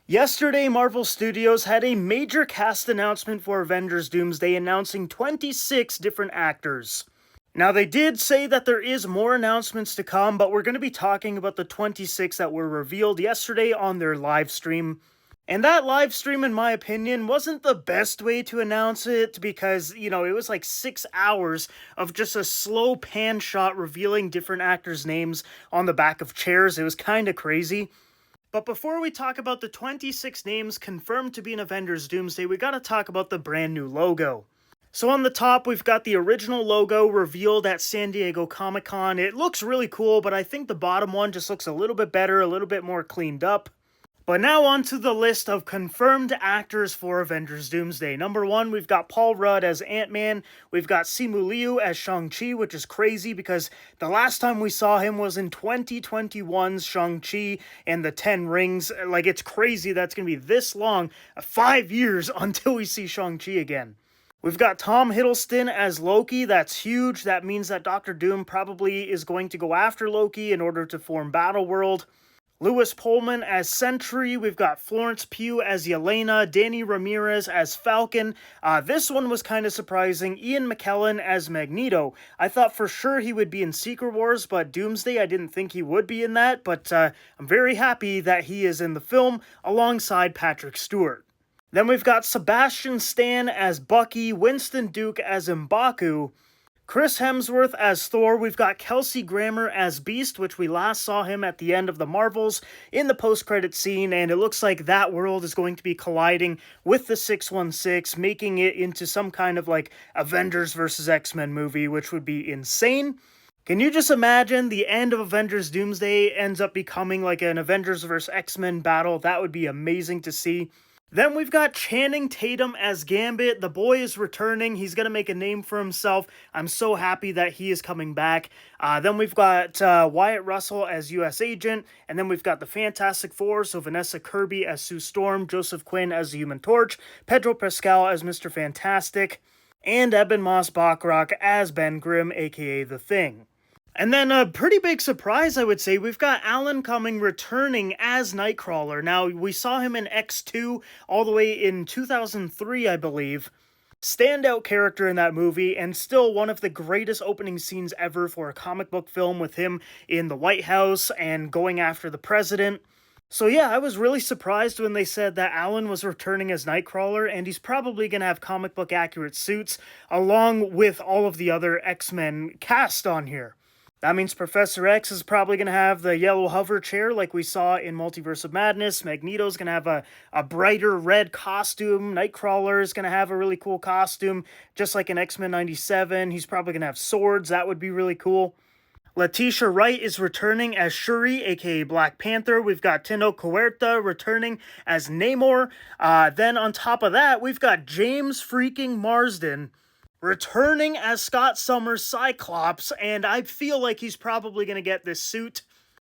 Yesterday, Marvel Studios had a major cast announcement for Avengers Doomsday, announcing 26 different actors. Now, they did say that there is more announcements to come, but we're going to be talking about the 26 that were revealed yesterday on their live stream. And that live stream, in my opinion, wasn't the best way to announce it because, it was like 6 hours of just a slow pan shot revealing different actors' names on the back of chairs. It was kind of crazy. But before we talk about the 26 names confirmed to be in Avengers Doomsday, we gotta talk about the brand new logo. So on the top, we've got the original logo revealed at San Diego Comic-Con. It looks really cool, but I think the bottom one just looks a little bit better, a little bit more cleaned up. But now on to the list of confirmed actors for Avengers Doomsday. Number 1, we've got Paul Rudd as Ant-Man. We've got Simu Liu as Shang-Chi, which is crazy because the last time we saw him was in 2021's Shang-Chi and the 10 Rings. Like, it's crazy that's going to be this long, 5 years until we see Shang-Chi again. We've got Tom Hiddleston as Loki. That's huge. That means that Doctor Doom probably is going to go after Loki in order to form Battleworld. Lewis Pullman as Sentry. We've got Florence Pugh as Yelena, Danny Ramirez as Falcon. This one was kind of surprising. Ian McKellen as Magneto. I thought for sure he would be in Secret Wars, but Doomsday, I didn't think he would be in that, but I'm very happy that he is in the film alongside Patrick Stewart. Then we've got Sebastian Stan as Bucky, Winston Duke as M'Baku, Chris Hemsworth as Thor. We've got Kelsey Grammer as Beast, which we last saw him at the end of the Marvels in the post-credit scene, and it looks like that world is going to be colliding with the 616, making it into some kind of like Avengers versus X-Men movie, which would be insane. Can you just imagine the end of Avengers Doomsday ends up becoming like an Avengers versus X-Men battle? That would be amazing to see. Then we've got Channing Tatum as Gambit. The boy is returning. He's going to make a name for himself. I'm so happy that he is coming back. Then we've got Wyatt Russell as U.S. Agent. And then we've got the Fantastic Four. So Vanessa Kirby as Sue Storm, Joseph Quinn as the Human Torch, Pedro Pascal as Mr. Fantastic, and Eben Moss-Bachrach as Ben Grimm, aka The Thing. And then a pretty big surprise, I would say, we've got Alan Cumming returning as Nightcrawler. Now, we saw him in X2 all the way in 2003, I believe. Standout character in that movie, and still one of the greatest opening scenes ever for a comic book film with him in the White House and going after the president. So yeah, I was really surprised when they said that Alan was returning as Nightcrawler, and he's probably going to have comic book accurate suits, along with all of the other X-Men cast on here. That means Professor X is probably going to have the yellow hover chair like we saw in Multiverse of Madness. Magneto's going to have a brighter red costume. Nightcrawler is going to have a really cool costume, just like in X-Men 97. He's probably going to have swords. That would be really cool. Letitia Wright is returning as Shuri, aka Black Panther. We've got Tino Huerta returning as Namor. Then on top of that, we've got James freaking Marsden returning as Scott Summers' Cyclops, and I feel like he's probably going to get this suit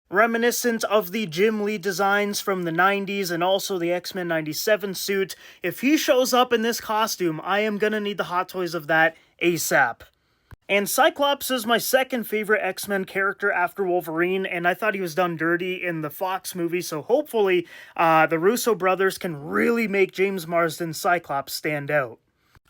reminiscent of the Jim Lee designs from the 90s and also the X-Men 97 suit. If he shows up in this costume, I am going to need the Hot Toys of that ASAP. And Cyclops is my second favorite X-Men character after Wolverine, and I thought he was done dirty in the Fox movie, so hopefully the Russo brothers can really make James Marsden's Cyclops stand out.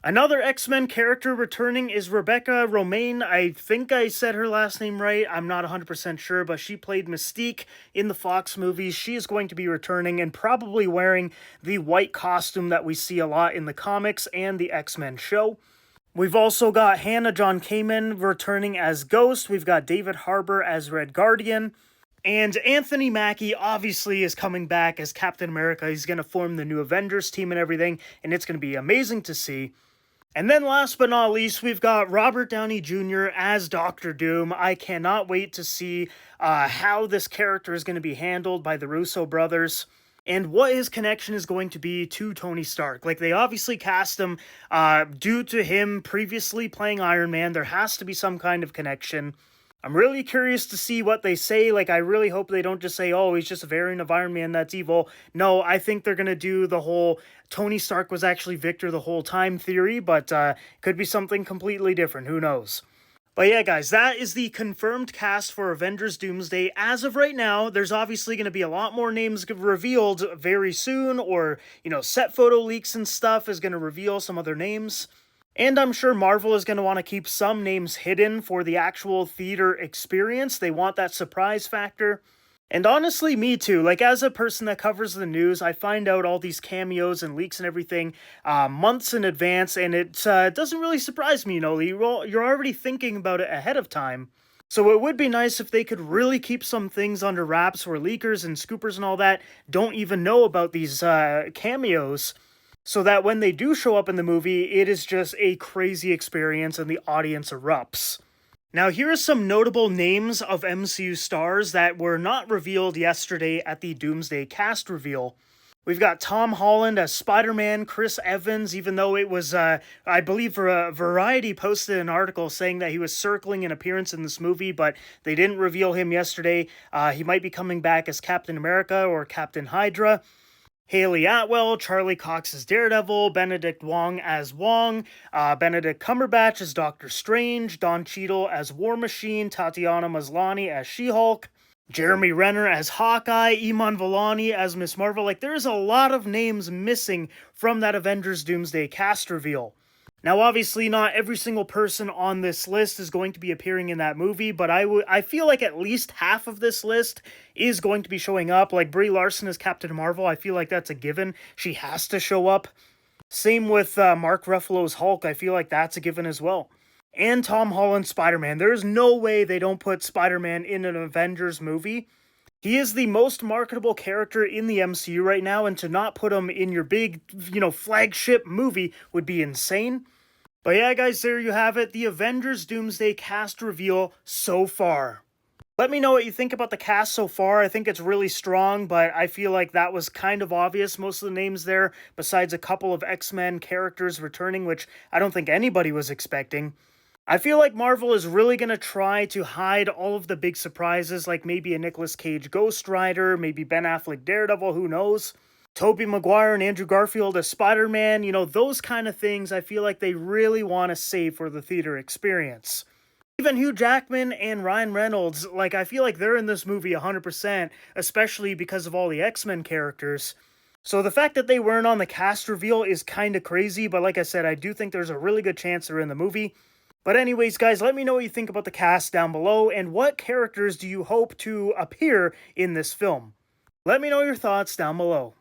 Another X-Men character returning is Rebecca Romijn. I think I said her last name right. I'm not 100% sure, but she played Mystique in the Fox movies. She is going to be returning and probably wearing the white costume that we see a lot in the comics and the X-Men show. We've also got Hannah John Kamen returning as Ghost. We've got David Harbour as Red Guardian. And Anthony Mackie obviously is coming back as Captain America. He's going to form the new Avengers team and everything, and it's going to be amazing to see. And then last but not least, we've got Robert Downey Jr. as Doctor Doom. I cannot wait to see how this character is going to be handled by the Russo brothers and what his connection is going to be to Tony Stark. Like, they obviously cast him due to him previously playing Iron Man. There has to be some kind of connection. I'm really curious to see what they say. Like, I really hope they don't just say, oh, he's just a variant of Iron Man that's evil. No, I think they're going to do the whole Tony Stark was actually Victor the whole time theory, but could be something completely different. Who knows? But yeah, guys, that is the confirmed cast for Avengers Doomsday. As of right now, there's obviously going to be a lot more names revealed very soon, or, set photo leaks and stuff is going to reveal some other names. And I'm sure Marvel is going to want to keep some names hidden for the actual theater experience. They want that surprise factor. And honestly, me too. Like, as a person that covers the news, I find out all these cameos and leaks and everything months in advance, and it doesn't really surprise me, you're already thinking about it ahead of time. So it would be nice if they could really keep some things under wraps where leakers and scoopers and all that don't even know about these cameos, so that when they do show up in the movie, it is just a crazy experience and the audience erupts. Now, here are some notable names of MCU stars that were not revealed yesterday at the Doomsday cast reveal. We've got Tom Holland as Spider-Man, Chris Evans, even though it was, I believe, Variety posted an article saying that he was circling an appearance in this movie, but they didn't reveal him yesterday. He might be coming back as Captain America or Captain Hydra. Haley Atwell, Charlie Cox as Daredevil, Benedict Wong as Wong, Benedict Cumberbatch as Doctor Strange, Don Cheadle as War Machine, Tatiana Maslany as She-Hulk, Jeremy Renner as Hawkeye, Iman Vellani as Miss Marvel. Like, there's a lot of names missing from that Avengers Doomsday cast reveal. Now, obviously, not every single person on this list is going to be appearing in that movie, but I feel like at least half of this list is going to be showing up. Like, Brie Larson as Captain Marvel, I feel like that's a given. She has to show up. Same with Mark Ruffalo's Hulk, I feel like that's a given as well. And Tom Holland's Spider-Man. There's no way they don't put Spider-Man in an Avengers movie. He is the most marketable character in the MCU right now, and to not put him in your big, flagship movie would be insane. But yeah, guys, there you have it. The Avengers Doomsday cast reveal so far. Let me know what you think about the cast so far. I think it's really strong, but I feel like that was kind of obvious. Most of the names there, besides a couple of X-Men characters returning, which I don't think anybody was expecting. I feel like Marvel is really going to try to hide all of the big surprises, like maybe a Nicolas Cage Ghost Rider, maybe Ben Affleck Daredevil, who knows? Tobey Maguire and Andrew Garfield as Spider-Man, those kind of things I feel like they really want to save for the theater experience. Even Hugh Jackman and Ryan Reynolds, I feel like they're in this movie 100%, especially because of all the X-Men characters. So the fact that they weren't on the cast reveal is kind of crazy, but like I said, I do think there's a really good chance they're in the movie. But anyways, guys, let me know what you think about the cast down below, and what characters do you hope to appear in this film? Let me know your thoughts down below.